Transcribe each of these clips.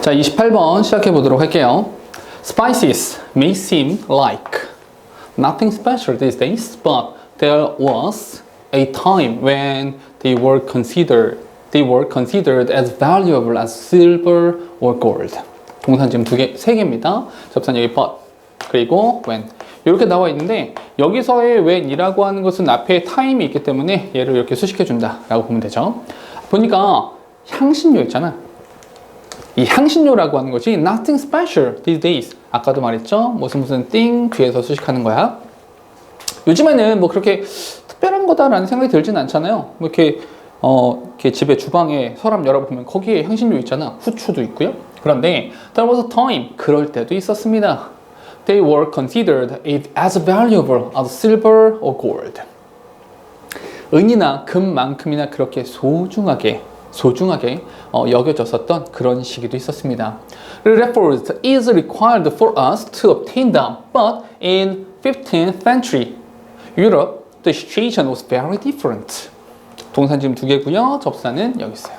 자, 28번 시작해 보도록 할게요. Spices may seem like nothing special these days, but there was a time when they were considered as valuable as silver or gold. 동사는 지금 세 개입니다. 접선 여기 but, 그리고 when. 이렇게 나와 있는데 여기서의 when이라고 하는 것은 앞에 time이 있기 때문에 얘를 이렇게 수식해 준다라고 보면 되죠. 보니까 향신료 있잖아. 이 향신료라고 하는 것이 nothing special these days. 아까도 말했죠. 무슨 thing 뒤에서 수식하는 거야. 요즘에는 뭐 그렇게 특별한 거다라는 생각이 들진 않잖아요. 뭐 이렇게 집에 주방에 서랍 열어보면 거기에 향신료 있잖아. 후추도 있고요. 그런데 there was a time, 그럴 때도 있었습니다. They were considered as valuable as silver or gold. 은이나 금만큼이나 그렇게 소중하게 여겨졌었던 그런 시기도 있었습니다. Records is required for us to obtain them, but in 15th century Europe, the situation was very different. 동사는 지금 두 개고요. 접사는 여기 있어요.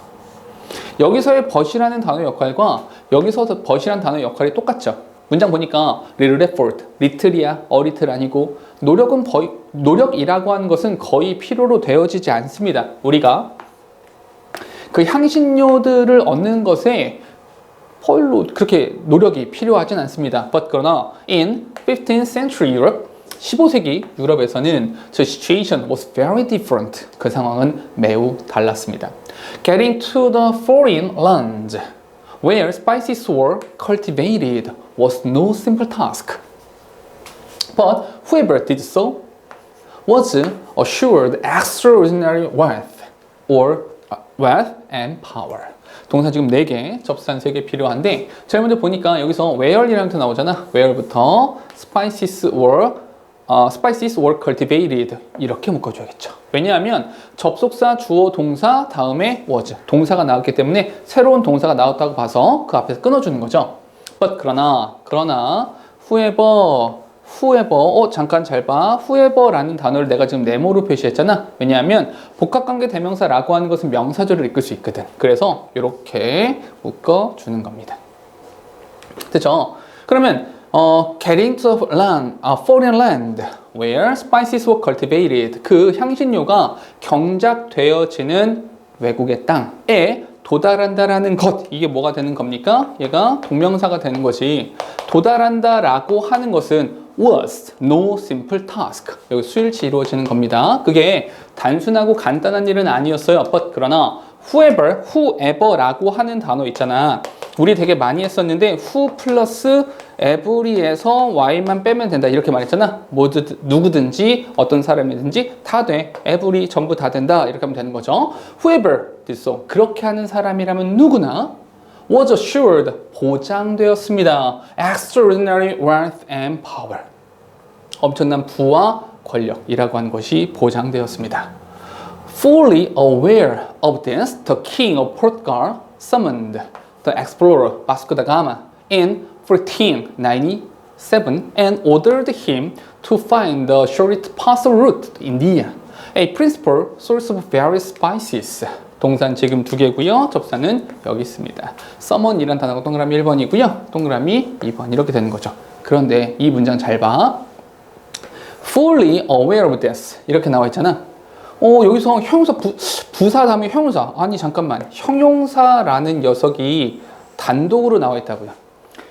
여기서의 but이라는 단어 역할과 여기서 but이라는 단어 역할이 똑같죠. 문장 보니까 little effort, little이야, a little 아니고 노력이라고 하는 것은 거의 필요로 되어지지 않습니다. 우리가 그 향신료들을 얻는 것에 별로 그렇게 노력이 필요하진 않습니다. But 그러나 in 15th century Europe, 15세기 유럽에서는 the situation was very different. 그 상황은 매우 달랐습니다. Getting to the foreign lands where spices were cultivated was no simple task. But whoever did so was assured extraordinary wealth and power. 동사 지금 4개, 접산 3개 필요한데 제일 먼저 보니까 여기서 where이라는 게 나오잖아. where부터 spices were cultivated 이렇게 묶어줘야겠죠. 왜냐하면 접속사, 주어, 동사 다음에 was 동사가 나왔기 때문에 새로운 동사가 나왔다고 봐서 그 앞에서 끊어주는 거죠. But 그러나 whoever 잠깐 잘 봐. whoever라는 단어를 내가 지금 네모로 표시했잖아. 왜냐하면 복합관계 대명사라고 하는 것은 명사절을 이끌 수 있거든. 그래서 이렇게 묶어주는 겁니다. 됐죠? 그러면 getting to foreign land where spices were cultivated, 그 향신료가 경작되어지는 외국의 땅에 도달한다라는 것, 이게 뭐가 되는 겁니까? 얘가 동명사가 되는 것이 도달한다라고 하는 것은 was no simple task. 여기 수일치 이루어지는 겁니다. 그게 단순하고 간단한 일은 아니었어요. But 그러나 whoever라고 하는 단어 있잖아. 우리 되게 많이 했었는데 who 플러스 every에서 y만 빼면 된다 이렇게 말했잖아. 누구든지 어떤 사람이든지 다 돼. every 전부 다 된다 이렇게 하면 되는 거죠. whoever did so, 그렇게 하는 사람이라면 누구나 was assured, 보장되었습니다. extraordinary wealth and power, 엄청난 부와 권력이라고 하는 것이 보장되었습니다. Fully aware of this, the king of Portugal summoned the explorer Vasco da Gama in 1497 and ordered him to find the shortest possible route to India, a principal source of various spices. 동사는 지금 2개고요. 접사는 여기 있습니다. summon이라는 단어가 동그라미 1번이고요. 동그라미 2번 이렇게 되는 거죠. 그런데 이 문장 잘 봐. Fully aware of this 이렇게 나와 있잖아. 여기서 형용사 부사 다음에 형용사. 아니 잠깐만. 형용사라는 녀석이 단독으로 나와 있다고요.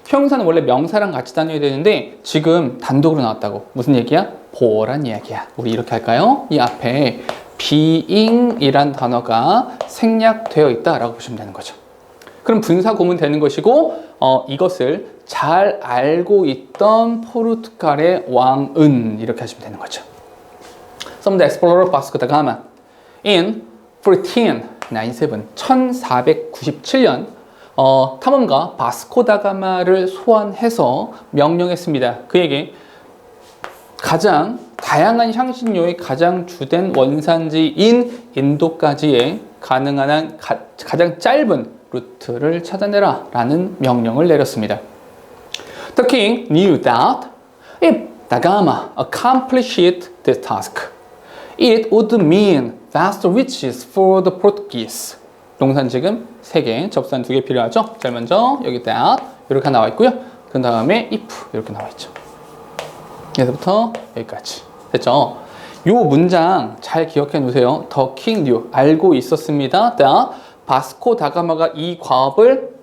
형용사는 원래 명사랑 같이 다녀야 되는데 지금 단독으로 나왔다고. 무슨 얘기야? 보란 이야기야. 우리 이렇게 할까요? 이 앞에 being이란 단어가 생략되어 있다라고 보시면 되는 거죠. 그럼 분사 구문 되는 것이고 이것을 잘 알고 있던 포르투갈의 왕은 이렇게 하시면 되는 거죠. Some the explorer Vasco da Gama in 1497 1497년 탐험가 바스코다가마를 소환해서 명령했습니다. 그에게 가장 다양한 향신료의 가장 주된 원산지인 인도까지의 가능한 한 가장 짧은 루트를 찾아내라 라는 명령을 내렸습니다. The king knew that if da Gama accomplished this task, it would mean vast riches for the Portuguese. 동사는 지금 3개, 접수한 2개 필요하죠? 제일 먼저 여기 that 이렇게 나와 있고요. 그 다음에 if 이렇게 나와 있죠. 여기서부터 여기까지. 됐죠? 요 문장 잘 기억해 놓으세요. The king knew. 알고 있었습니다. that 바스코 다가마가 이 과업을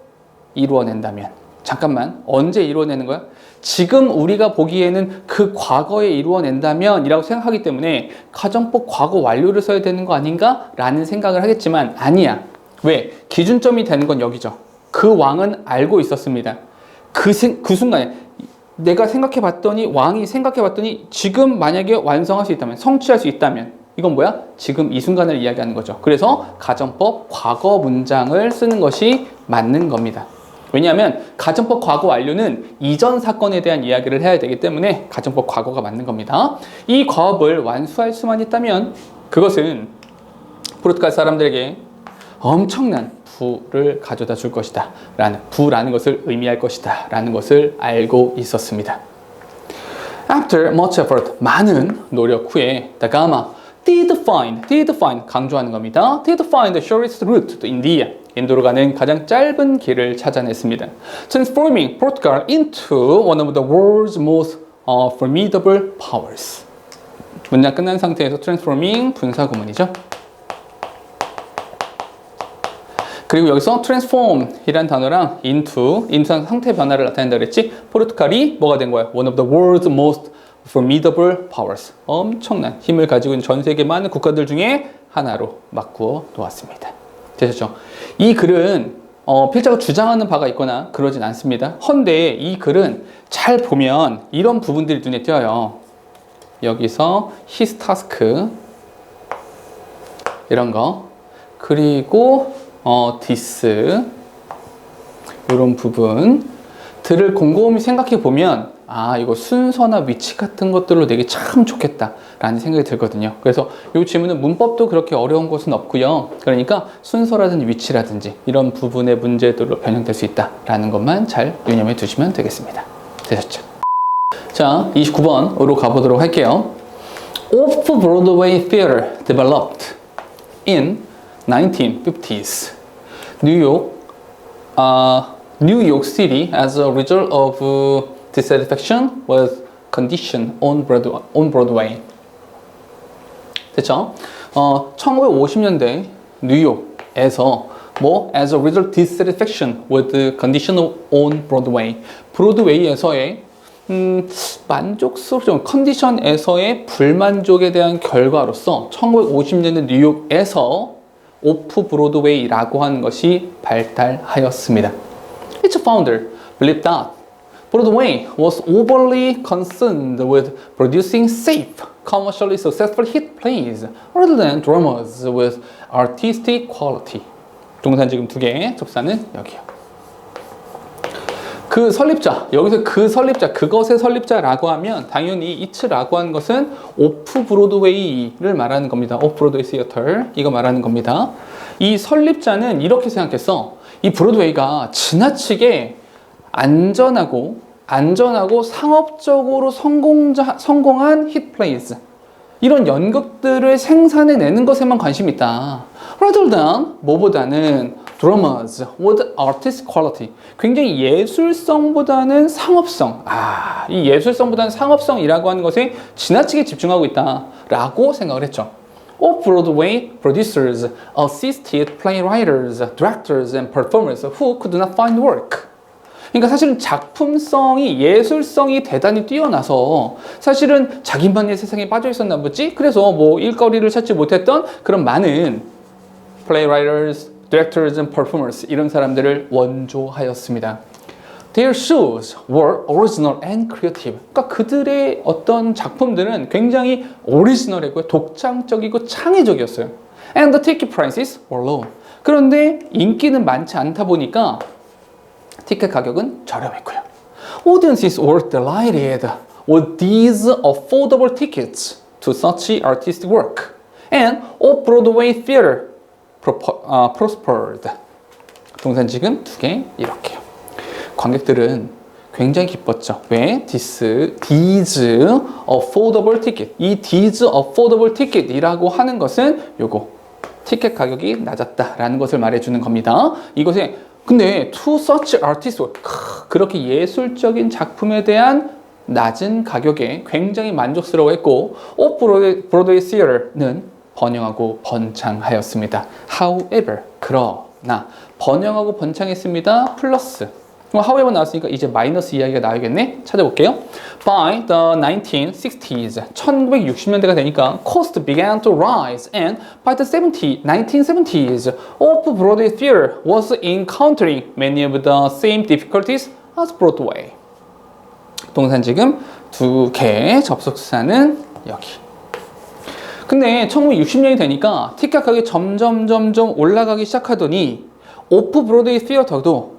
이루어낸다면. 잠깐만. 언제 이루어내는 거야? 지금 우리가 보기에는 그 과거에 이루어낸다면 이라고 생각하기 때문에 가정법 과거 완료를 써야 되는 거 아닌가? 라는 생각을 하겠지만 아니야. 왜? 기준점이 되는 건 여기죠. 그 왕은 알고 있었습니다. 그 순간에 내가 생각해봤더니 왕이 생각해봤더니 지금 만약에 완성할 수 있다면 성취할 수 있다면 이건 뭐야? 지금 이 순간을 이야기하는 거죠. 그래서 가정법 과거 문장을 쓰는 것이 맞는 겁니다. 왜냐하면 가정법 과거 완료는 이전 사건에 대한 이야기를 해야 되기 때문에 가정법 과거가 맞는 겁니다. 이 과업을 완수할 수만 있다면 그것은 포르투갈 사람들에게 엄청난 부를 가져다 줄 것이다. 부라는 것을 의미할 것이다. 라는 것을 알고 있었습니다. After much effort, 많은 노력 후에 다가마 did find 강조하는 겁니다. did find the shortest route to India. 인도로 가는 가장 짧은 길을 찾아냈습니다. Transforming Portugal into one of the world's most formidable powers. 문장 끝난 상태에서 transforming 분사 구문이죠. 그리고 여기서 transform이란 단어랑 into는 상태 변화를 나타낸다 그랬지. 포르투갈이 뭐가 된 거야? One of the world's most formidable powers. 엄청난 힘을 가지고 있는 전 세계 많은 국가들 중에 하나로 바꾸어 놓았습니다. 되셨죠? 이 글은 필자가 주장하는 바가 있거나 그러진 않습니다. 헌데 이 글은 잘 보면 이런 부분들이 눈에 띄어요. 여기서 his task 이런 거 그리고 this 이런 부분들을 곰곰이 생각해 보면 아 이거 순서나 위치 같은 것들로 되게 참 좋겠다 라는 생각이 들거든요. 그래서 이 질문은 문법도 그렇게 어려운 것은 없고요. 그러니까 순서라든지 위치라든지 이런 부분의 문제들로 변형될 수 있다 라는 것만 잘 유념해 두시면 되겠습니다. 되셨죠? 자 29번으로 가보도록 할게요. Off-Broadway Theater developed in 1950s. New York City as a result of dissatisfaction with condition on Broadway. 됐죠? 1950년대 뉴욕에서 as a result dissatisfaction with the condition on Broadway. 브로드웨이에서의 만족스럽죠. 컨디션에서의 불만족에 대한 결과로서 1950년대 뉴욕에서 오프 브로드웨이라고 하는 것이 발달하였습니다. Its founder believed that Broadway was overly concerned with producing safe, commercially successful hit plays rather than dramas with artistic quality. 동사는 지금 2개, 접사는 여기요. 그 설립자, 여기서 그 설립자, 그것의 설립자라고 하면 당연히 it라고 하는 것은 오프 브로드웨이를 말하는 겁니다. 오프 브로드웨이 시어터 이거 말하는 겁니다. 이 설립자는 이렇게 생각했어. 이 브로드웨이가 지나치게 안전하고 상업적으로 성공한 히트플레이즈 이런 연극들을 생산해내는 것에만 관심이 있다. Rather than 뭐보다는 dramas with artistic quality 굉장히 예술성보다는 상업성 이 예술성보다는 상업성이라고 하는 것에 지나치게 집중하고 있다라고 생각을 했죠. Off-Broadway producers assisted playwrights, directors and performers who could not find work. 그러니까 사실은 작품성이 예술성이 대단히 뛰어나서 사실은 자기만의 세상에 빠져 있었나 보지. 그래서 일거리를 찾지 못했던 그런 많은 playwrights, directors and performers 이런 사람들을 원조하였습니다. Their shows were original and creative. 그러니까 그들의 어떤 작품들은 굉장히 오리지널이고 독창적이고 창의적이었어요. And the ticket prices were low. 그런데 인기는 많지 않다 보니까 티켓 가격은 저렴했고요. Audiences were delighted with these affordable tickets to such artistic work. And off-Broadway theater prospered. 동사는 지금 2개 이렇게요. 관객들은 굉장히 기뻤죠. 왜? these affordable ticket. 이 these affordable ticket이라고 하는 것은 요거 티켓 가격이 낮았다라는 것을 말해주는 겁니다. 이것에 근데 to such artists 그렇게 예술적인 작품에 대한 낮은 가격에 굉장히 만족스러워했고 오프 브로드웨이 시어터는 번영하고 번창하였습니다. However 그러나 번영하고 번창했습니다. 플러스 however 나왔으니까 이제 마이너스 이야기가 나와야겠네. 찾아볼게요. By the 1960s, 1960년대가 되니까 cost began to rise and by the 1970s, off-Broadway theater was encountering many of the same difficulties as Broadway. 동산 지금 두 개의 접속사는 여기. 근데 1960년이 되니까 티켓 가격이 점점 올라가기 시작하더니 오프-Broadway theater도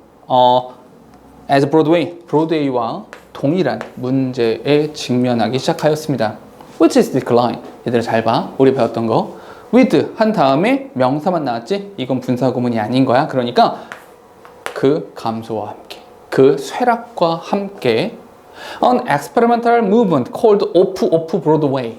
as Broadway, 브로드웨이와 동일한 문제에 직면하기 시작하였습니다. Which is decline. 얘들아 잘 봐. 우리 배웠던 거. with 한 다음에 명사만 나왔지? 이건 분사구문이 아닌 거야. 그러니까 그 감소와 함께, 그 쇠락과 함께 an experimental movement called off Broadway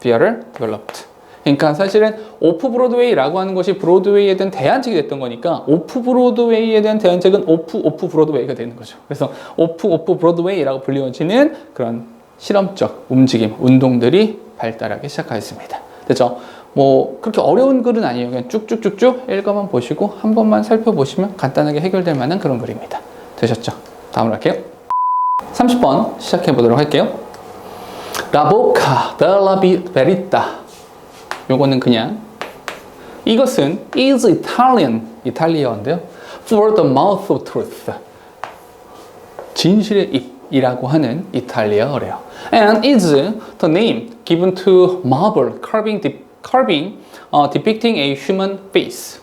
theater developed. 그러니까 사실은 오프 브로드웨이라고 하는 것이 브로드웨이에 대한 대안책이 됐던 거니까 오프 브로드웨이에 대한 대안책은 오프 브로드웨이가 되는 거죠. 그래서 오프 브로드웨이라고 불리워지는 그런 실험적 움직임, 운동들이 발달하기 시작하였습니다. 됐죠? 뭐 그렇게 어려운 글은 아니에요. 그냥 쭉쭉쭉쭉 읽어만 보시고 한 번만 살펴보시면 간단하게 해결될 만한 그런 글입니다. 되셨죠? 다음으로 할게요. 30번 시작해 보도록 할게요. La Boca della Verità. 요거는 그냥 이것은 is Italian, 이탈리아어인데요. For the mouth of truth. 진실의 입이라고 하는 이탈리아어래요. And is the name given to marble carving depicting a human face.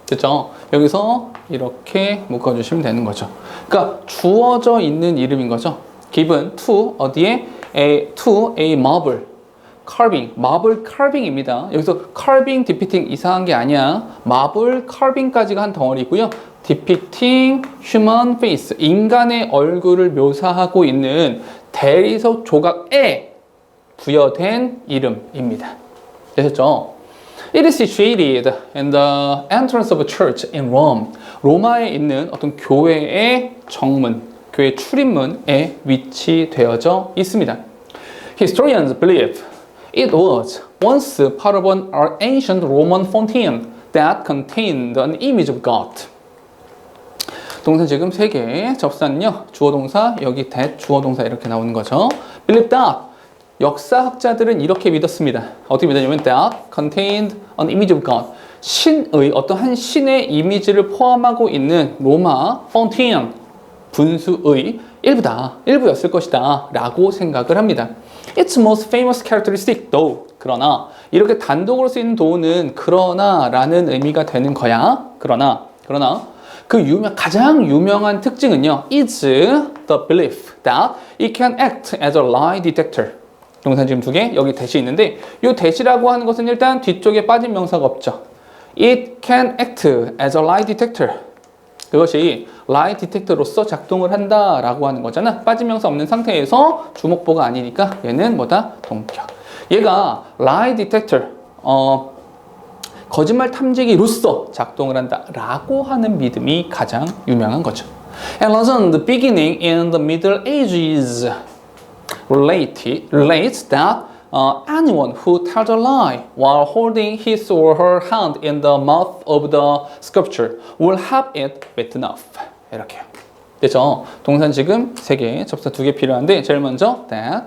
그죠? 여기서 이렇게 묶어주시면 되는 거죠. 그러니까 주어져 있는 이름인 거죠. given to 어디에 to a marble carving, 마블 carving입니다. 여기서 carving, depicting 이상한 게 아니야. 마블 carving까지가 한 덩어리고요. depicting human face, 인간의 얼굴을 묘사하고 있는 대리석 조각에 부여된 이름입니다. 되셨죠? It is situated in the entrance of a church in Rome. 로마에 있는 어떤 교회의 정문, 교회 출입문에 위치되어져 있습니다. Historians believe it was once part of an ancient Roman fountain that contained an image of God. 동사 지금 3개, 접사는요, 주어 동사, 여기 that, 주어 동사 이렇게 나오는 거죠. Believe that. 역사학자들은 이렇게 믿었습니다. 어떻게 믿었냐면 that contained an image of God. 신의, 어떤 한 신의 이미지를 포함하고 있는 로마 fountain, 분수의 일부였을 것이다 라고 생각을 합니다. Its most famous characteristic, though. 그러나 이렇게 단독으로 쓰이는 though 그러나 라는 의미가 되는 거야. 그러나 그 가장 유명한 특징은요, is the belief that it can act as a lie detector. 동사 지금 2개, 여기 대시 있는데 이 대시라고 하는 것은 일단 뒤쪽에 빠진 명사가 없죠. It can act as a lie detector. 그것이 lie detector로서 작동을 한다라고 하는 거잖아. 빠진 명사 없는 상태에서 주목보가 아니니까 얘는 뭐다? 동격. 얘가 lie detector, 거짓말 탐지기로서 작동을 한다라고 하는 믿음이 가장 유명한 거죠. And also the beginning in the Middle Ages relates that anyone who tells a lie while holding his or her hand in the mouth of the sculpture will have it bitten off. 이렇게요. 됐죠? 동사 지금 3개, 접사 2개 필요한데 제일 먼저 that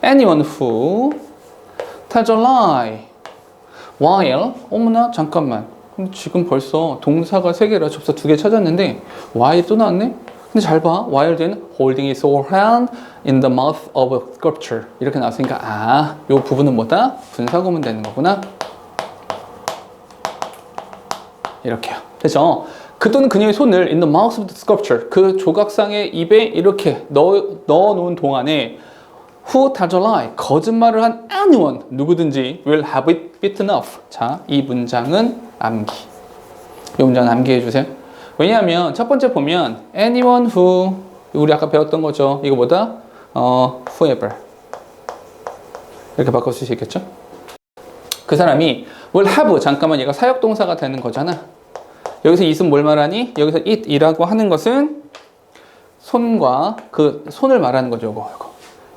anyone who tells a lie while 어머나 잠깐만 근데 지금 벌써 동사가 3개라 접사 2개 찾았는데 while 또 나왔네? 근데 잘 봐. while then holding his or her hand in the mouth of a sculpture 이렇게 나왔으니까 이 부분은 뭐다? 분사구문 되는 거구나. 이렇게요. 됐죠? 그 또는 그녀의 손을 in the mouth of the sculpture 그 조각상의 입에 이렇게 넣어놓은 동안에 who tells a lie 거짓말을 한 anyone 누구든지 will have it bitten off. 자, 이 문장은 암기. 이 문장은 암기해 주세요. 왜냐하면 첫 번째 보면 anyone who 우리 아까 배웠던 거죠. 이거보다 whoever 이렇게 바꿔 쓸 수 있겠죠? 그 사람이 will have, 잠깐만 얘가 사역동사가 되는 거잖아. 여기서 it은 뭘 말하니? 여기서 it이라고 하는 것은 손과 그 손을 말하는 거죠. 이거.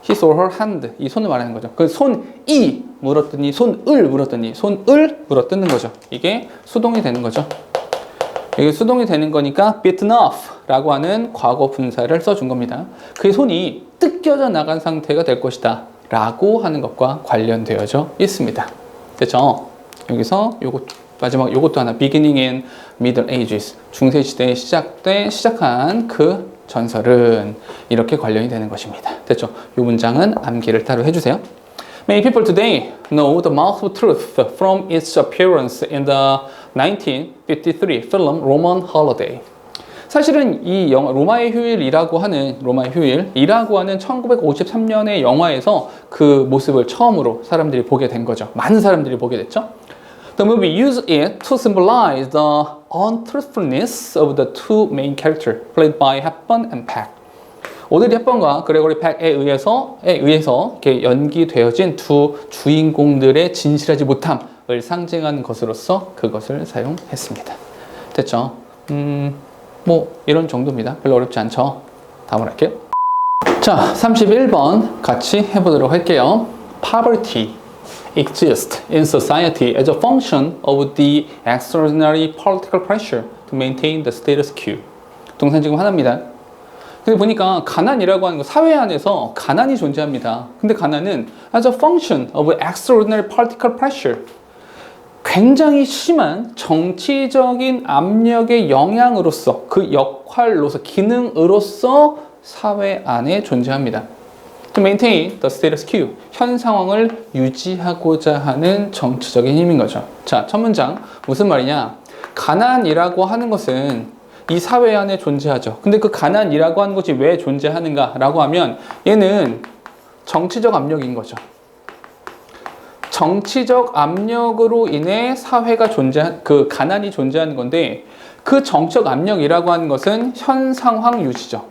his or her hand, 이 손을 말하는 거죠. 그 손이 물었더니 손을 물었더니 손을 물어뜯는 거죠. 이게 수동이 되는 거죠. 이게 수동이 되는 거니까 beaten off 라고 하는 과거 분사를 써준 겁니다. 그의 손이 뜯겨져 나간 상태가 될 것이다 라고 하는 것과 관련되어져 있습니다. 됐죠? 여기서 요거 마지막 요것도 하나, beginning in Middle Ages, 중세시대에 시작한 그 전설은 이렇게 관련이 되는 것입니다. 됐죠? 이 문장은 암기를 따로 해주세요. Many people today know the mouth of truth from its appearance in the 1953 film Roman Holiday. 사실은 이 영화 로마의 휴일이라고 하는 1953년의 영화에서 그 모습을 처음으로 사람들이 보게 된 거죠. 많은 사람들이 보게 됐죠. The movie used it to symbolize the untruthfulness of the two main characters played by Hepburn and Peck. 오드리 헵번과 그레고리 팩에 의해서 이렇게 연기되어진 두 주인공들의 진실하지 못함을 상징하는 것으로서 그것을 사용했습니다. 됐죠? 뭐 이런 정도입니다. 별로 어렵지 않죠? 다음으로 할게요. 자, 31번 같이 해보도록 할게요. Poverty exists in society as a function of the extraordinary political pressure to maintain the status quo. 동사 지금 하나입니다. 근데 보니까 가난이라고 하는 거, 사회 안에서 가난이 존재합니다. 근데 가난은 as a function of extraordinary political pressure, 굉장히 심한 정치적인 압력의 영향으로서, 그 역할로서, 기능으로서 사회 안에 존재합니다. To maintain the status quo, 현 상황을 유지하고자 하는 정치적인 힘인 거죠. 자, 첫 문장 무슨 말이냐? 가난이라고 하는 것은 이 사회 안에 존재하죠. 근데 그 가난이라고 하는 것이 왜 존재하는가라고 하면 얘는 정치적 압력인 거죠. 정치적 압력으로 인해 사회가 그 가난이 존재하는 건데, 그 정치적 압력이라고 하는 것은 현 상황 유지죠.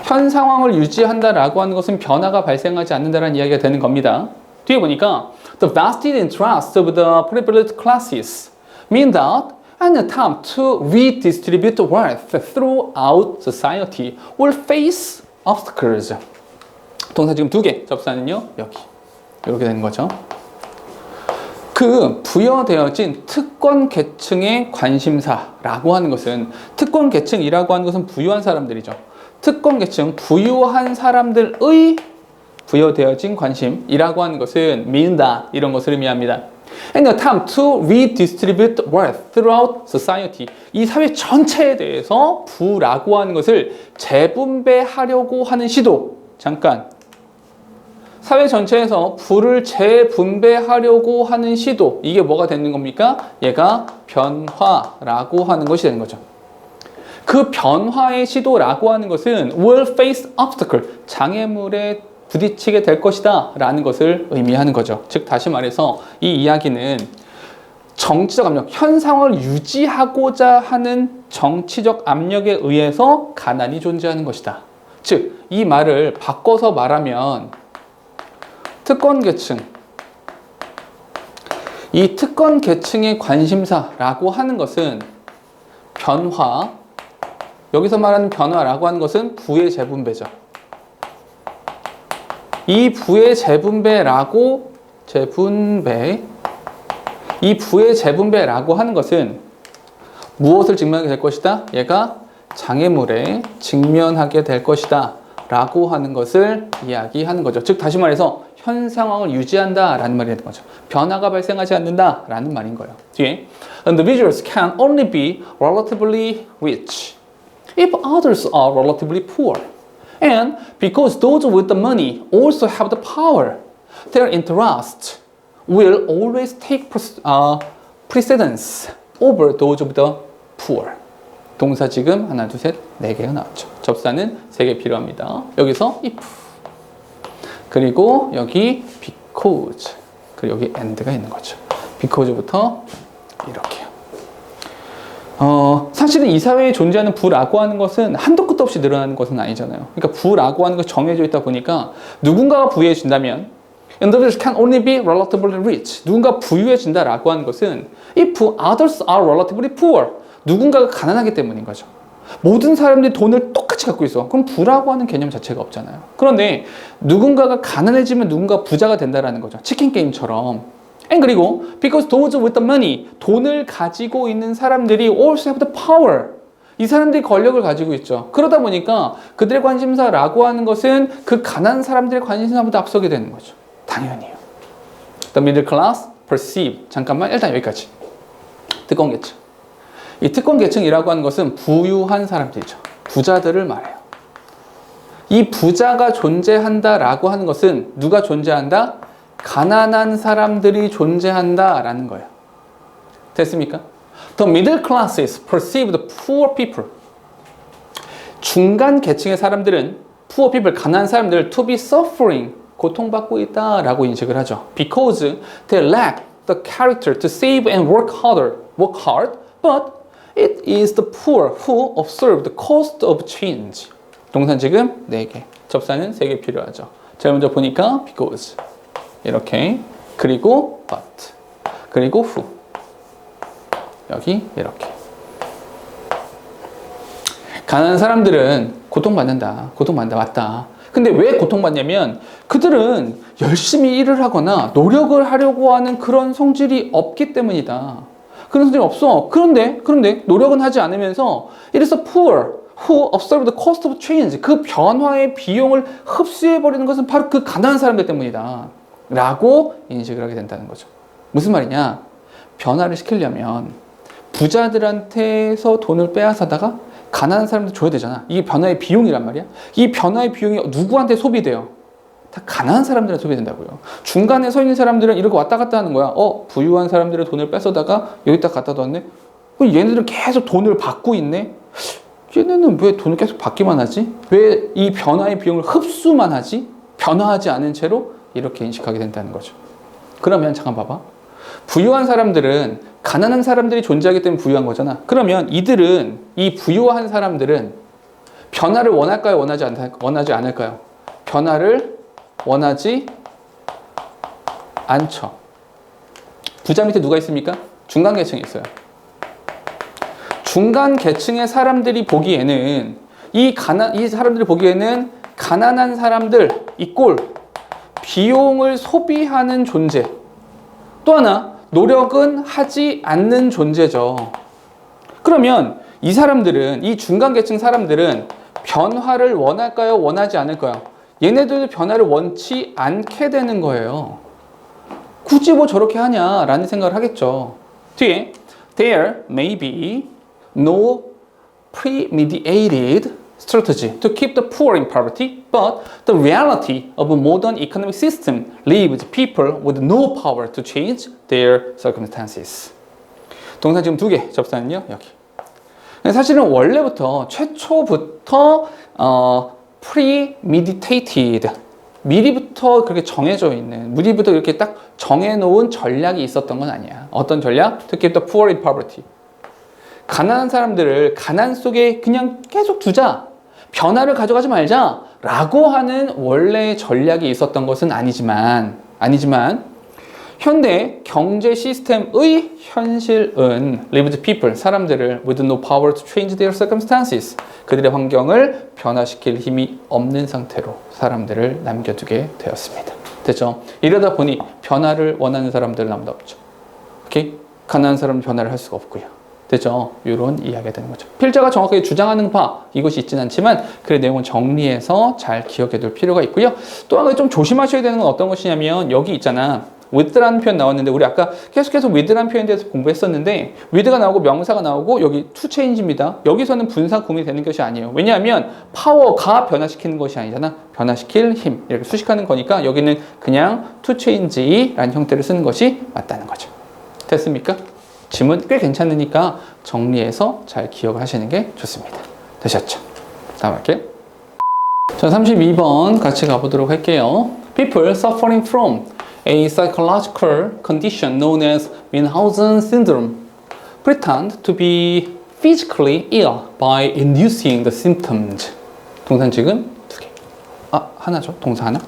현 상황을 유지한다라고 하는 것은 변화가 발생하지 않는다라는 이야기가 되는 겁니다. 뒤에 보니까 the vested interests of the privileged classes mean that an attempt to redistribute wealth throughout society will face obstacles. 동사 지금 두 개, 접사는요 여기 이렇게 되는 거죠. 그 부여되어진 특권 계층의 관심사라고 하는 것은, 특권 계층이라고 하는 것은 부유한 사람들이죠. 특권 계층, 부유한 사람들의 부여되어진 관심이라고 하는 것은 미은다, 이런 것을 의미합니다. And attempt to redistribute wealth throughout society. 이 사회 전체에 대해서 부라고 하는 것을 재분배하려고 하는 시도. 잠깐. 사회 전체에서 부를 재분배하려고 하는 시도. 이게 뭐가 되는 겁니까? 얘가 변화라고 하는 것이 되는 거죠. 그 변화의 시도라고 하는 것은 will face obstacle, 장애물에 부딪히게 될 것이다 라는 것을 의미하는 거죠. 즉 다시 말해서 이 이야기는 정치적 압력, 현 상황을 유지하고자 하는 정치적 압력에 의해서 가난이 존재하는 것이다. 즉 이 말을 바꿔서 말하면 특권 계층, 이 특권 계층의 관심사라고 하는 것은 변화, 여기서 말하는 변화라고 하는 것은 부의 재분배죠. 이 부의 이 부의 재분배라고 하는 것은 무엇을 직면하게 될 것이다? 얘가 장애물에 직면하게 될 것이다 라고 하는 것을 이야기하는 거죠. 즉 다시 말해서 현 상황을 유지한다 라는 말이 되는 거죠. 변화가 발생하지 않는다 라는 말인 거예요. 뒤에 individuals can only be relatively rich if others are relatively poor. And because those with the money also have the power, their interests will always take precedence over those of the poor. 동사 지금 하나, 둘, 셋, 네 개가 나왔죠. 접사는 세 개 필요합니다. 여기서 if, 그리고 여기 because, 그리고 여기 and가 있는 거죠. because부터 이렇게요. 사실은 이 사회에 존재하는 부라고 하는 것은 한도 끝도 없이 늘어나는 것은 아니잖아요. 그러니까 부라고 하는 것이 정해져 있다 보니까 누군가가 부유해진다면 Individuals can only be relatively rich. 누군가 부유해진다라고 하는 것은 if others are relatively poor. 누군가가 가난하기 때문인 거죠. 모든 사람들이 돈을 똑같이 갖고 있어. 그럼 부라고 하는 개념 자체가 없잖아요. 그런데 누군가가 가난해지면 누군가 부자가 된다라는 거죠. 치킨 게임처럼. 그리고 because those with the money, 돈을 가지고 있는 사람들이 also have the power. 이 사람들이 권력을 가지고 있죠. 그러다 보니까 그들의 관심사라고 하는 것은 그 가난한 사람들의 관심사보다 앞서게 되는 거죠. 당연히요. The middle class perceive. 잠깐만, 일단 여기까지. 특권 계층. 이 특권 계층이라고 하는 것은 부유한 사람들이죠. 부자들을 말해요. 이 부자가 존재한다라고 하는 것은 누가 존재한다? 가난한 사람들이 존재한다라는 거예요. 됐습니까? The middle classes perceive the poor people. 중간 계층의 사람들은 poor people, 가난한 사람들을 to be suffering, 고통받고 있다라고 인식을 하죠. Because they lack the character to save and work hard, but it is the poor who observe the cost of change. 동사 지금 4개, 접사는 3개 필요하죠. 제일 먼저 보니까 because 이렇게, 그리고 but, 그리고 who. 여기 이렇게. 가난한 사람들은 고통받는다. 맞다. 근데 왜 고통받냐면 그들은 열심히 일을 하거나 노력을 하려고 하는 그런 성질이 없기 때문이다. 그런 성질이 없어. 그런데 노력은 하지 않으면서 it is the poor who observe the cost of change. 그 변화의 비용을 흡수해버리는 것은 바로 그 가난한 사람들 때문이다. 라고 인식을 하게 된다는 거죠. 무슨 말이냐? 변화를 시키려면 부자들한테서 돈을 빼앗아다가 가난한 사람들 줘야 되잖아. 이게 변화의 비용이란 말이야. 이 변화의 비용이 누구한테 소비돼요? 다 가난한 사람들한테 소비된다고요. 중간에 서 있는 사람들은 이렇게 왔다 갔다 하는 거야. 부유한 사람들의 돈을 뺏어다가 여기다 갖다 뒀네. 그럼 얘네들은 계속 돈을 받고 있네. 얘네는 왜 돈을 계속 받기만 하지? 왜 이 변화의 비용을 흡수만 하지? 변화하지 않은 채로 이렇게 인식하게 된다는 거죠. 그러면 잠깐 봐봐. 부유한 사람들은 가난한 사람들이 존재하기 때문에 부유한 거잖아. 그러면 이 부유한 사람들은 변화를 원할까요? 원하지 않을까요? 변화를 원하지 않죠. 부자 밑에 누가 있습니까? 중간 계층이 있어요. 중간 계층의 사람들이 보기에는 이 사람들이 보기에는 가난한 사람들 이꼴 비용을 소비하는 존재. 또 하나 노력은 하지 않는 존재죠. 그러면 이 중간 계층 사람들은 변화를 원할까요? 원하지 않을까요? 얘네들도 변화를 원치 않게 되는 거예요. 굳이 뭐 저렇게 하냐라는 생각을 하겠죠. 뒤에 there may be no premeditated strategy to keep the poor in poverty, but the reality of a modern economic system leaves people with no power to change their circumstances. 동사 지금 2개, 접사는요 여기. 사실은 원래부터 최초부터 premeditated, 미리부터 그렇게 정해져 있는, 미리부터 이렇게 딱 정해놓은 전략이 있었던 건 아니야. 어떤 전략? To keep the poor in poverty. 가난한 사람들을 가난 속에 그냥 계속 두자. 변화를 가져가지 말자. 라고 하는 원래 전략이 있었던 것은 아니지만 현대 경제 시스템의 현실은 leaves people, 사람들을 with no power to change their circumstances, 그들의 환경을 변화시킬 힘이 없는 상태로 사람들을 남겨두게 되었습니다. 됐죠? 이러다 보니 변화를 원하는 사람들은 아무도 없죠. 오케이? 가난한 사람은 변화를 할 수가 없고요. 됐죠? 이런 이야기가 되는 거죠. 필자가 정확하게 주장하는 바 이것이 있지는 않지만 그 내용은 정리해서 잘 기억해 둘 필요가 있고요. 또 한 가지 좀 조심하셔야 되는 건 어떤 것이냐면 여기 있잖아. with라는 표현 나왔는데 우리 아까 계속해서 with라는 표현에 대해서 공부했었는데 with가 나오고 명사가 나오고 여기 to change입니다. 여기서는 분사 구문이 되는 것이 아니에요. 왜냐하면 파워가 변화시키는 것이 아니잖아. 변화시킬 힘 이렇게 수식하는 거니까 여기는 그냥 to change라는 형태를 쓰는 것이 맞다는 거죠. 됐습니까? 지문 꽤 괜찮으니까 정리해서 잘 기억을 하시는 게 좋습니다. 되셨죠? 다음 할게요. 자, 32번 같이 가보도록 할게요. People suffering from a psychological condition known as Minhausen syndrome pretend to be physically ill by inducing the symptoms. 동사 지금 2개. 하나죠. 동사 하나.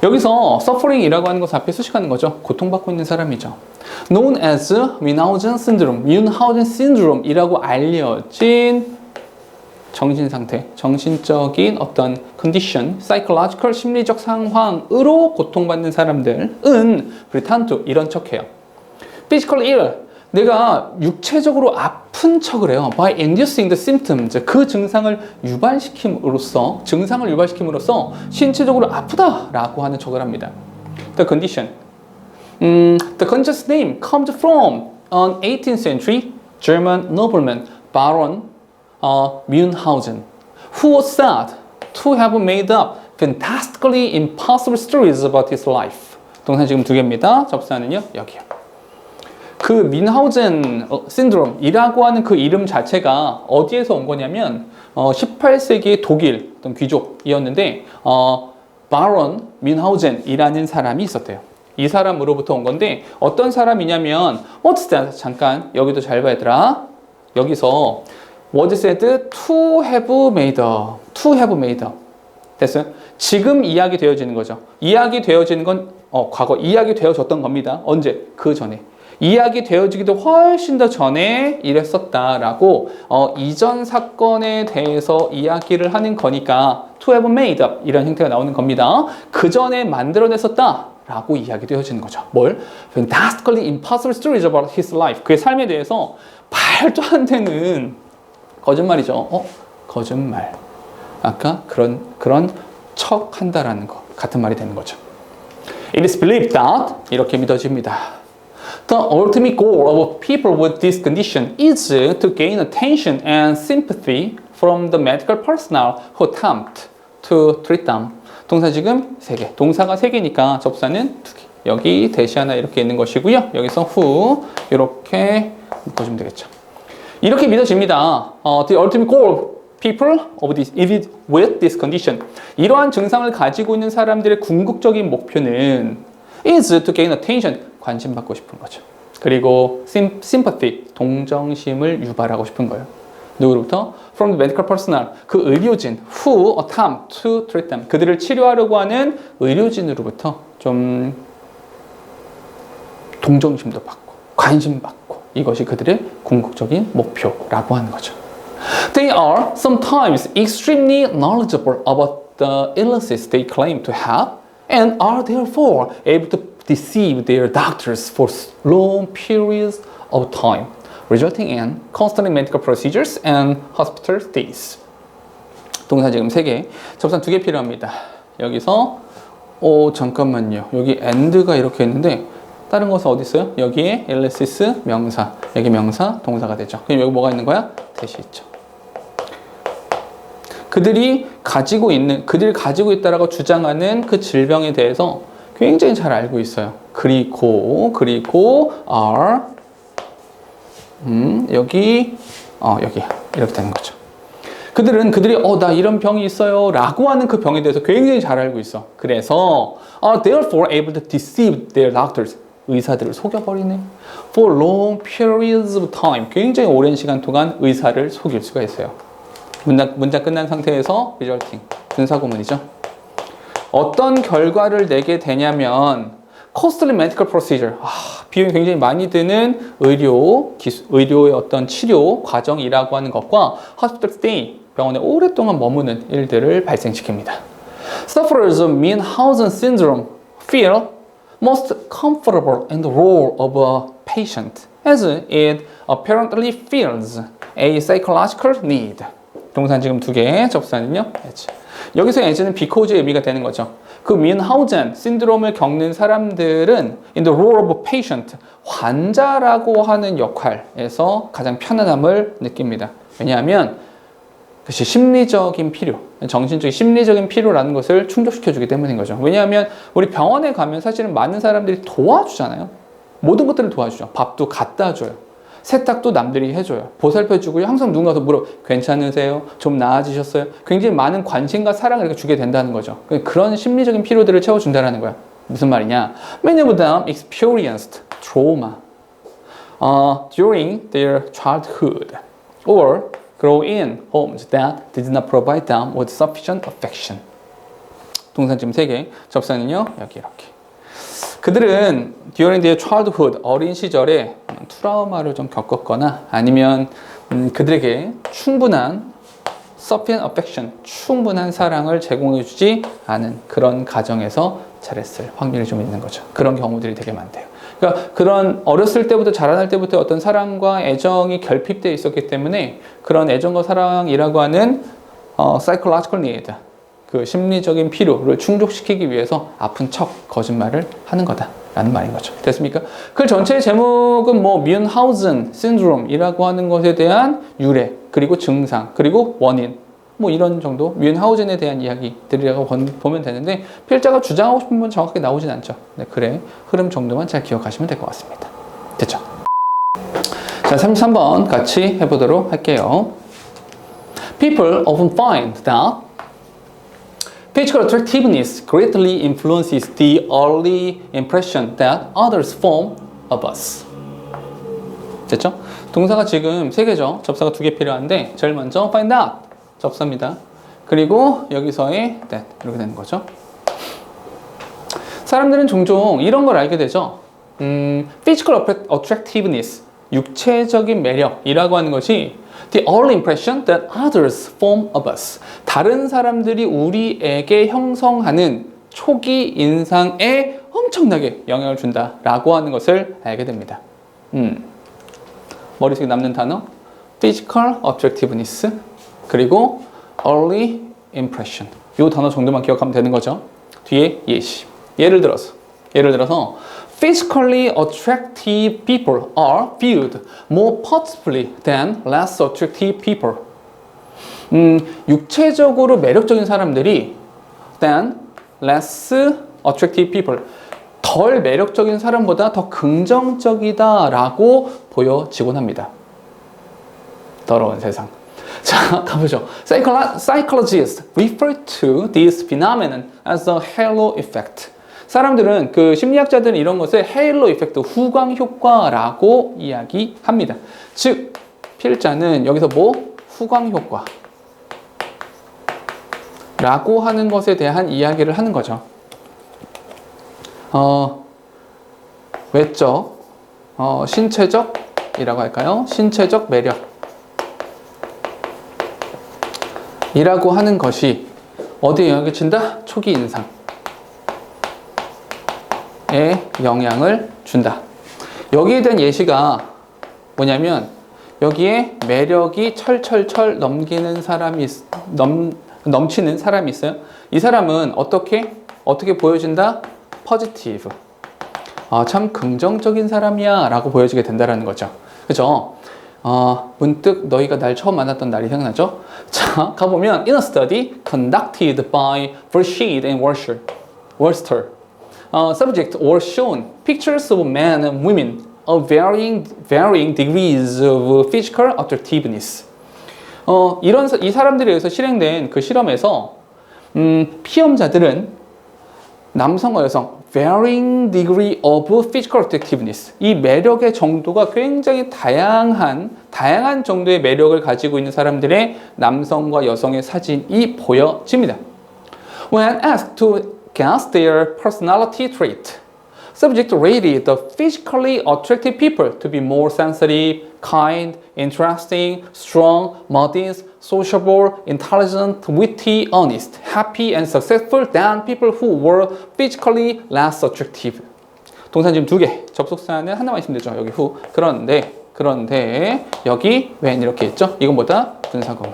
여기서 suffering이라고 하는 것은 앞에 수식하는 거죠. 고통받고 있는 사람이죠. known as Münchhausen syndrome, 뮌하우젠 신드롬이라고 알려진 정신 상태, 정신적인 어떤 condition, psychological, 심리적 상황으로 고통받는 사람들은 브리탄투 이런 척해요. physical ill, 내가 육체적으로 아픈 척을 해요. by inducing the symptoms, 그 증상을 유발시킴으로써 신체적으로 아프다라고 하는 척을 합니다. The condition. The condition's name comes from an 18th century German nobleman, Baron Münchhausen, who was said to have made up fantastically impossible stories about his life. 동사 지금 두 개입니다. 접사는요, 여기요. 그 민하우젠 신드롬이라고 하는 그 이름 자체가 어디에서 온 거냐면 18세기 독일 어떤 귀족이었는데 바론 민하우젠이라는 사람이 있었대요. 이 사람으로부터 온 건데 어떤 사람이냐면 What's that? 잠깐 여기도 잘 봐 얘들아. 여기서 was said to have made up. 됐어요? 지금 이야기 되어지는 거죠. 이야기 되어지는 건 과거 이야기 되어졌던 겁니다. 언제? 그 전에. 이야기 되어지기도 훨씬 더 전에 이랬었다라고 이전 사건에 대해서 이야기를 하는 거니까 to have made up 이런 형태가 나오는 겁니다. 그 전에 만들어냈었다라고 이야기되어지는 거죠. 뭘? Fantastically impossible stories about his life. 그의 삶에 대해서 말도 안 되는 거짓말이죠. 거짓말. 아까 그런 척 한다라는 거 같은 말이 되는 거죠. It is believed that 이렇게 믿어집니다. The ultimate goal of people with this condition is to gain attention and sympathy from the medical personnel who attempt to treat them. 동사 지금 3개. 동사가 3개니까 접사는 2개. 여기 대시 하나 이렇게 있는 것이고요. 여기서 who 이렇게 묶어주면 되겠죠. 이렇게 믿어집니다. The ultimate goal of people with this condition. 이러한 증상을 가지고 있는 사람들의 궁극적인 목표는 is to gain attention. 관심 받고 싶은 거죠. 그리고 sympathy, 동정심을 유발하고 싶은 거예요. 누구로부터? From the medical personnel, 그 의료진 who attempt to treat them, 그들을 치료하려고 하는 의료진으로부터 좀 동정심도 받고 관심 받고 이것이 그들의 궁극적인 목표라고 하는 거죠. They are sometimes extremely knowledgeable about the illnesses they claim to have and are therefore able to deceive their doctors for long periods of time, resulting in constant medical procedures and hospital stays. 동사 지금 3개, 접사 2개 필요합니다. 여기서 잠깐만요. 여기 and가 이렇게 있는데 다른 것은 어디 있어요? 여기에 illnesses 명사, 여기 명사 동사가 되죠. 그럼 여기 뭐가 있는 거야? 대시 있죠. 그들이 가지고 있다라고 주장하는 그 질병에 대해서 굉장히 잘 알고 있어요. 그리고 are 여기 이렇게 되는 거죠. 그들이 나 이런 병이 있어요 라고 하는 그 병에 대해서 굉장히 잘 알고 있어. 그래서 are therefore able to deceive their doctors. 의사들을 속여버리네. For long periods of time. 굉장히 오랜 시간 동안 의사를 속일 수가 있어요. 문장 끝난 상태에서 resulting. 분사구문이죠. 어떤 결과를 내게 되냐면 costly medical procedure. 비용이 굉장히 많이 드는 의료의 어떤 치료 과정이라고 하는 것과 hospital stay. 병원에 오랫동안 머무는 일들을 발생시킵니다. Sufferers of Münchhausen syndrome feel most comfortable in the role of a patient as it apparently fills a psychological need. 동사 지금 2개, 접사는요, as. 여기서 as는 because의 의미가 되는 거죠. 그 뮌하우젠 신드롬을 겪는 사람들은 in the role of a patient, 환자라고 하는 역할에서 가장 편안함을 느낍니다. 왜냐하면 그것이 심리적인 필요, 정신적인 심리적인 필요라는 것을 충족시켜주기 때문인 거죠. 왜냐하면 우리 병원에 가면 사실은 많은 사람들이 도와주잖아요. 모든 것들을 도와주죠. 밥도 갖다 줘요. 세탁도 남들이 해줘요. 보살펴주고요. 항상 누군가도 물어, 괜찮으세요? 좀 나아지셨어요? 굉장히 많은 관심과 사랑을 이렇게 주게 된다는 거죠. 그런 심리적인 필요들을 채워준다는 거야. 무슨 말이냐? Many of them experienced trauma during their childhood or grow in homes that did not provide them with sufficient affection. 동사 지금 3개. 접사는요, 여기 이렇게. 그들은 during their childhood, 어린 시절에 트라우마를 좀 겪었거나 아니면 그들에게 충분한 sufficient affection, 충분한 사랑을 제공해주지 않은 그런 가정에서 자랐을 확률이 좀 있는 거죠. 그런 경우들이 되게 많대요. 그러니까 그런 어렸을 때부터 자라날 때부터 어떤 사랑과 애정이 결핍되어 있었기 때문에 그런 애정과 사랑이라고 하는 psychological need, 그 심리적인 필요를 충족시키기 위해서 아픈 척 거짓말을 하는 거다라는 말인 거죠. 됐습니까? 그 전체의 제목은 뭐 뮌하우젠 신드롬이라고 하는 것에 대한 유래, 그리고 증상, 그리고 원인, 뭐 이런 정도 뮌하우젠에 대한 이야기들이라고 보면 되는데 필자가 주장하고 싶은 건 정확하게 나오진 않죠. 네, 그래 흐름 정도만 잘 기억하시면 될 것 같습니다. 됐죠? 자, 33번 같이 해보도록 할게요. People often find that physical attractiveness greatly influences the early impression that others form of us. 됐죠? 동사가 지금 3개죠. 접사가 2개 필요한데 제일 먼저 find out 접사입니다. 그리고 여기서의 that 이렇게 되는 거죠. 사람들은 종종 이런 걸 알게 되죠. physical attractiveness, 육체적인 매력이라고 하는 것이 the early impression that others form of us, 다른 사람들이 우리에게 형성하는 초기 인상에 엄청나게 영향을 준다라고 하는 것을 알게 됩니다. 머릿속에 남는 단어 physical attractiveness 그리고 early impression, 이 단어 정도만 기억하면 되는 거죠. 뒤에 예시. 예를 들어서 physically attractive people are viewed more positively than less attractive people. 육체적으로 매력적인 사람들이 than less attractive people, 덜 매력적인 사람보다 더 긍정적이다라고 보여지곤 합니다. 더러운 세상. 자, 가보죠. Psychologists refer to this phenomenon as a halo effect. 사람들은 그 심리학자들은 이런 것을 헤일로 이펙트, 후광 효과라고 이야기합니다. 즉, 필자는 여기서 뭐? 후광 효과 라고 하는 것에 대한 이야기를 하는 거죠. 외적, 신체적이라고 할까요? 신체적 매력 이라고 하는 것이 어디에 영향을 준다? 초기 인상에 영향을 준다. 여기에 대한 예시가 뭐냐면 여기에 매력이 철철철 넘치는 사람이 있어요. 이 사람은 어떻게 보여진다? 포지티브. 참 긍정적인 사람이야 라고 보여지게 된다라는 거죠. 그죠? 문득 너희가 날 처음 만났던 날이 생각나죠? 자, 가보면 in a study conducted by Verschied and Worcester, subjects were shown pictures of men and women of varying degrees of physical attractiveness. 이 사람들에 의해서 실행된 그 실험에서 피험자들은 남성과 여성 varying degree of physical attractiveness, 이 매력의 정도가 굉장히 다양한 정도의 매력을 가지고 있는 사람들의 남성과 여성의 사진이 보여집니다. When asked to guess their personality trait, subjects rated the physically attractive people to be more sensitive, kind, interesting, strong, modest, sociable, intelligent, witty, honest, happy, and successful than people who were physically less attractive. 동사 지금 2개, 접속사는 하나만 있으면 되죠. 여기 who. 그런데 여기 when 이렇게 있죠. 이건 뭐다? 분사구문.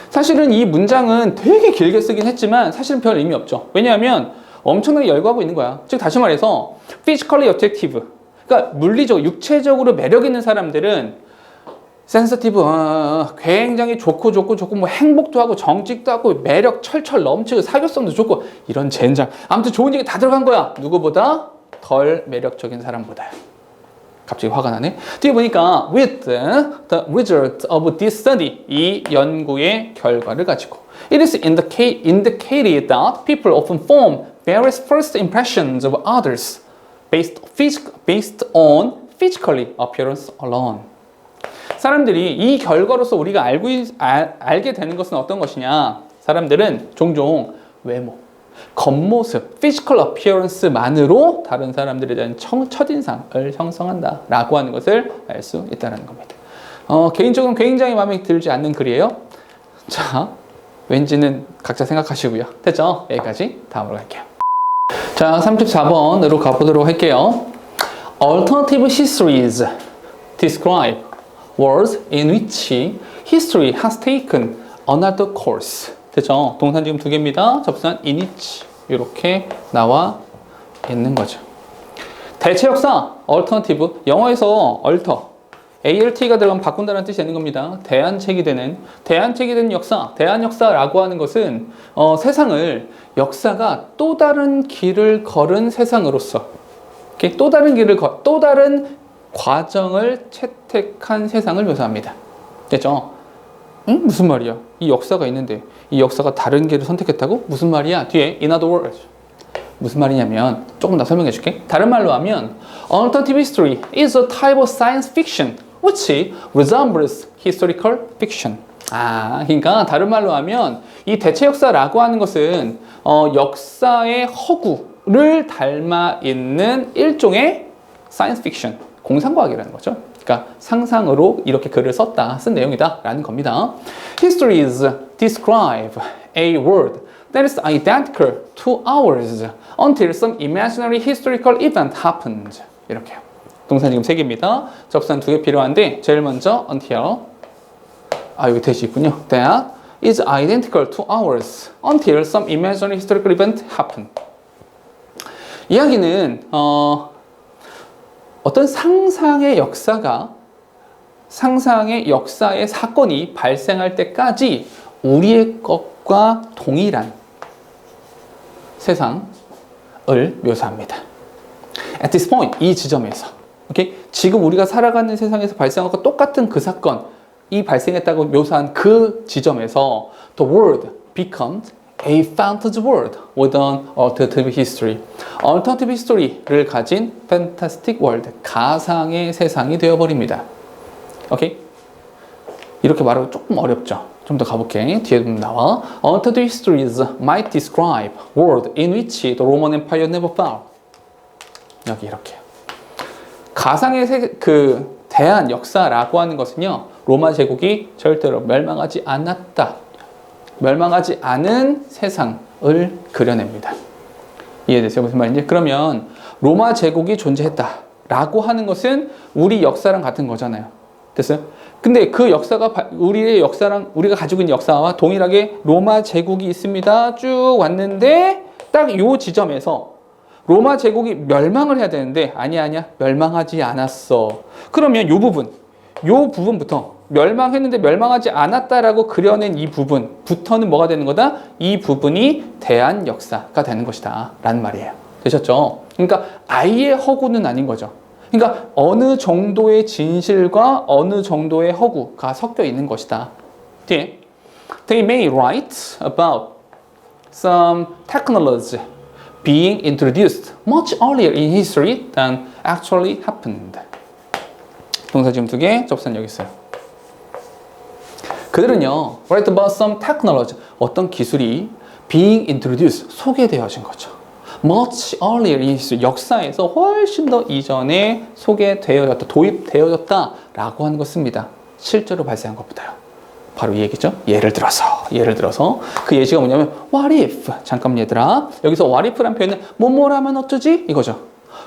사실은 이 문장은 되게 길게 쓰긴 했지만 사실은 별 의미 없죠. 왜냐하면 엄청나게 열거하고 있는 거야. 즉 다시 말해서 physically attractive, 그러니까 물리적, 육체적으로 매력 있는 사람들은 sensitive, 굉장히 좋고 뭐 행복도 하고 정직도 하고 매력 철철 넘치고 사교성도 좋고 이런 젠장, 아무튼 좋은 얘기 다 들어간 거야. 누구보다? 덜 매력적인 사람보다. 갑자기 화가 나네. 뒤에 보니까 with the result of this study, 이 연구의 결과를 가지고 it is indicated that people often form various first impressions of others based on physically appearance alone. 사람들이 이 결과로서 우리가 알게 되는 것은 어떤 것이냐? 사람들은 종종 외모, 겉모습, physical appearance만으로 다른 사람들에 대한 첫인상을 형성한다 라고 하는 것을 알 수 있다는 겁니다. 개인적으로 굉장히 마음에 들지 않는 글이에요. 자, 왠지는 각자 생각하시고요. 됐죠? 여기까지. 다음으로 갈게요. 자, 34번으로 가보도록 할게요. Alternative histories describe words in which history has taken another course. 됐죠? 동사는 지금 두 개입니다. 접수한 in which 이렇게 나와 있는 거죠. 대체 역사, alternative, 영어에서 alter, ALT가 들어가면 바꾼다는 뜻이 되는 겁니다. 대안책이 되는 역사, 대안 역사라고 하는 것은 세상을 역사가 또 다른 길을 걸은 세상으로서 또 다른 과정을 채택한 세상을 묘사합니다. 됐죠? 응? 무슨 말이야? 이 역사가 있는데 이 역사가 다른 길을 선택했다고? 무슨 말이야? 뒤에 in other words 무슨 말이냐면 조금 더 설명해 줄게. 다른 말로 하면 Alternative history is a type of science fiction which resembles historical fiction. 그러니까 다른 말로 하면 이 대체 역사라고 하는 것은 역사의 허구를 닮아 있는 일종의 science fiction, 공상과학이라는 거죠. 그러니까 상상으로 이렇게 글을 쓴 내용이다 라는 겁니다. Histories describe a world that is identical to ours until some imaginary historical event happened. 이렇게요. 동사 지금 3개입니다. 접수한 2개 필요한데 제일 먼저 until 여기 대시 있군요. That is identical to ours until some imaginary historical event happened. 이야기는 어떤 상상의 역사의 사건이 발생할 때까지 우리의 것과 동일한 세상을 묘사합니다. At this point, 이 지점에서, okay? 지금 우리가 살아가는 세상에서 발생한 것과 똑같은 그 사건이 발생했다고 묘사한 그 지점에서 the world becomes a fantasy world with an alternative history. Alternative history를 가진 fantastic world, 가상의 세상이 되어버립니다. 오케이? 이렇게 말하면 조금 어렵죠? 좀 더 가볼게. 뒤에 나와. Alternative histories might describe world in which the Roman Empire never fell. 여기 이렇게. 가상의 대한 역사라고 하는 것은요, 로마 제국이 절대로 멸망하지 않은 세상을 그려냅니다. 이해되세요? 무슨 말인지? 그러면 로마 제국이 존재했다라고 하는 것은 우리 역사랑 같은 거잖아요. 됐어요? 근데 그 역사가 우리가 가지고 있는 역사와 동일하게 로마 제국이 있습니다. 쭉 왔는데 딱 이 지점에서 로마 제국이 멸망을 해야 되는데 아니야 멸망하지 않았어. 그러면 이 부분부터 멸망했는데 멸망하지 않았다라고 그려낸 이 부분부터는 뭐가 되는 거다? 이 부분이 대한 역사가 되는 것이다 라는 말이에요. 되셨죠? 그러니까 아예 허구는 아닌 거죠. 그러니까 어느 정도의 진실과 어느 정도의 허구가 섞여 있는 것이다. 뒤에 They may write about some technology being introduced much earlier in history than actually happened. 동사 지금 2개, 접수는 여기 있어요. 그들은요, write about some technology, 어떤 기술이 being introduced, 소개되어진 거죠. Much earlier in history, 역사에서 훨씬 더 이전에 도입되어졌다라고 하는 것입니다. 실제로 발생한 것보다요. 바로 이 얘기죠. 예를 들어서 그 예시가 뭐냐면 what if, 잠깐 얘들아, 여기서 what if란 표현은 뭐뭐라면 어쩌지? 이거죠.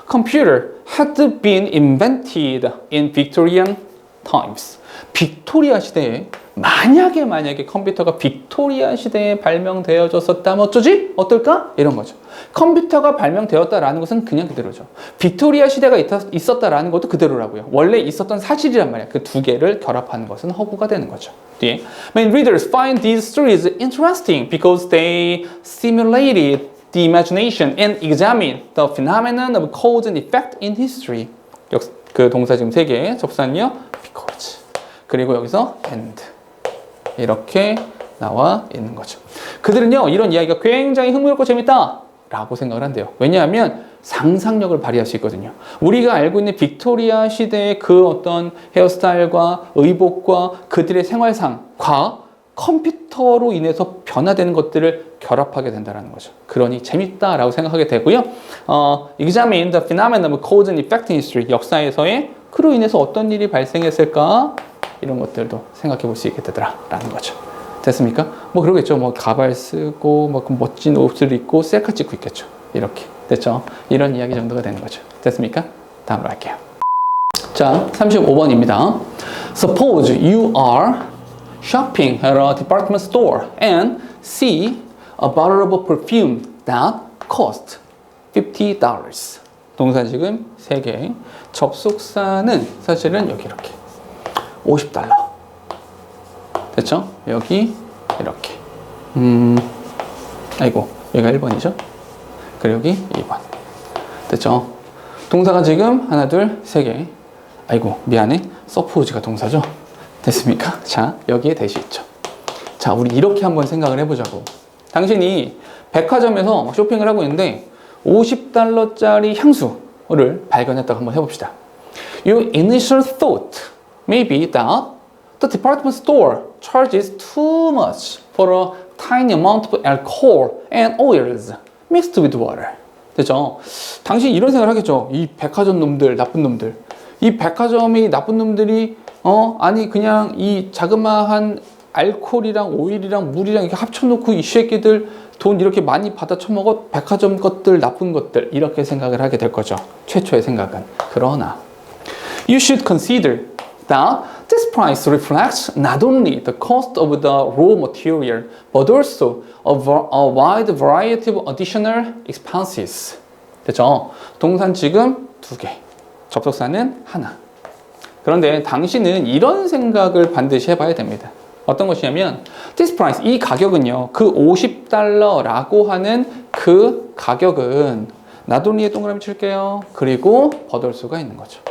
Computer had been invented in Victorian times. 빅토리아 시대에 만약에 컴퓨터가 빅토리아 시대에 발명되어졌었다면 어쩌지? 어떨까? 이런 거죠. 컴퓨터가 발명되었다라는 것은 그냥 그대로죠. 빅토리아 시대가 있었다라는 것도 그대로라고요. 원래 있었던 사실이란 말이야. 그 두 개를 결합하는 것은 허구가 되는 거죠. 뒤에 Many readers find these stories interesting because they stimulated the imagination and examine the phenomenon of cause and effect in history. 그 동사 지금 3개, 접수는요, because. 그리고 여기서 and. 이렇게 나와 있는 거죠. 그들은요, 이런 이야기가 굉장히 흥미롭고 재밌다 라고 생각을 한대요. 왜냐하면 상상력을 발휘할 수 있거든요. 우리가 알고 있는 빅토리아 시대의 그 어떤 헤어스타일과 의복과 그들의 생활상과 컴퓨터로 인해서 변화되는 것들을 결합하게 된다는 거죠. 그러니 재밌다라고 생각하게 되고요. Examine the phenomenon of cause and effect in history. 역사에서의 그로 인해서 어떤 일이 발생했을까? 이런 것들도 생각해 볼 수 있게 되더라라는 거죠. 됐습니까? 뭐 그러겠죠. 뭐 가발 쓰고 뭐 멋진 옷을 입고 셀카 찍고 있겠죠. 이렇게 됐죠. 이런 이야기 정도가 되는 거죠. 됐습니까? 다음으로 할게요. 자, 35번입니다. Suppose you are shopping at a department store and see a bottle of perfume that cost $50. 동사 지금 3개. 접속사는 사실은 여기 이렇게 $50. 됐죠? 여기 이렇게. 아이고, 여기가 1번이죠? 그리고 여기 2번. 됐죠? 동사가 지금 하나, 둘, 3개. 아이고, 미안해. suppose가 동사죠? 됐습니까? 자, 여기에 대시 있죠. 자, 우리 이렇게 한번 생각을 해보자고. 당신이 백화점에서 막 쇼핑을 하고 있는데 $50짜리 향수를 발견했다고 한번 해봅시다. Your initial thought may be that the department store charges too much for a tiny amount of alcohol and oils mixed with water. 됐죠? 당신이 이런 생각을 하겠죠. 이 백화점 놈들, 나쁜 놈들. 이 백화점이 나쁜 놈들이 아니 그냥 이 자그마한 알코올이랑 오일이랑 물이랑 이렇게 합쳐놓고 이 새끼들 돈 이렇게 많이 받아 처먹어 백화점 것들 나쁜 것들 이렇게 생각을 하게 될 거죠. 최초의 생각은. 그러나 You should consider that this price reflects not only the cost of the raw material but also a wide variety of additional expenses. 됐죠? 동사는 지금 2개. 접속사는 하나. 그런데 당신은 이런 생각을 반드시 해봐야 됩니다. 어떤 것이냐면 this price, 이 가격은요. 그 $50라고 하는 그 가격은 나돈리에 동그라미 칠게요. 그리고 버돌수가 있는 거죠.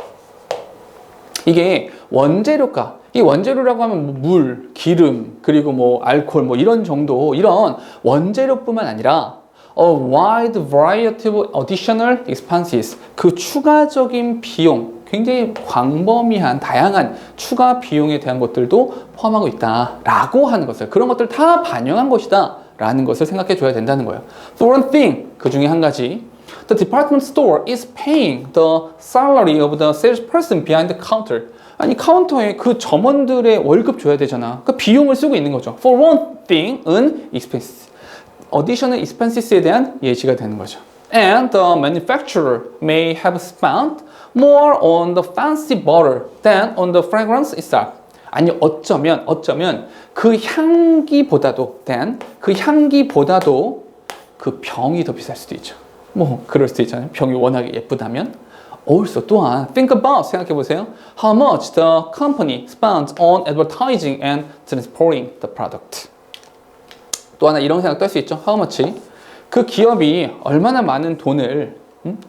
이게 원재료가, 이 원재료라고 하면 뭐 물, 기름, 그리고 뭐 알코올 뭐 이런 정도, 이런 원재료뿐만 아니라 a wide variety of additional expenses, 그 추가적인 비용, 굉장히 광범위한 다양한 추가 비용에 대한 것들도 포함하고 있다라고 하는 것을, 그런 것들 다 반영한 것이다 라는 것을 생각해 줘야 된다는 거예요. For one thing, 그 중에 한 가지, the department store is paying the salary of the salesperson behind the counter. 아니 카운터에 그 점원들의 월급 줘야 되잖아. 그 비용을 쓰고 있는 거죠. For one thing은 expense, additional expenses에 대한 예시가 되는 거죠. And the manufacturer may have spent more on the fancy bottle than on the fragrance itself. 아니 어쩌면 그 향기보다도 그 병이 더 비쌀 수도 있죠. 뭐 그럴 수도 있잖아요. 병이 워낙에 예쁘다면. Also 또한 think about, 생각해 보세요. How much the company spends on advertising and transporting the product. 또 하나 이런 생각도 할 수 있죠. How much? 그 기업이 얼마나 많은 돈을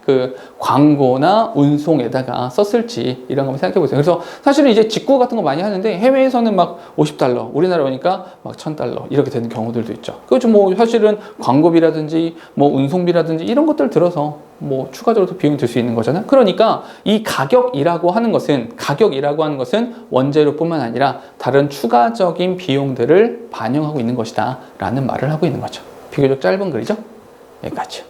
그 광고나 운송에다가 썼을지 이런 거 한번 생각해 보세요. 그래서 사실은 이제 직구 같은 거 많이 하는데 해외에서는 막 $50, 우리나라 오니까 막 $1,000 이렇게 되는 경우들도 있죠. 그렇죠. 뭐 사실은 광고비라든지 뭐 운송비라든지 이런 것들 들어서 뭐 추가적으로 비용이 들 수 있는 거잖아요. 그러니까 이 가격이라고 하는 것은 원재료뿐만 아니라 다른 추가적인 비용들을 반영하고 있는 것이다 라는 말을 하고 있는 거죠. 비교적 짧은 글이죠. 여기까지.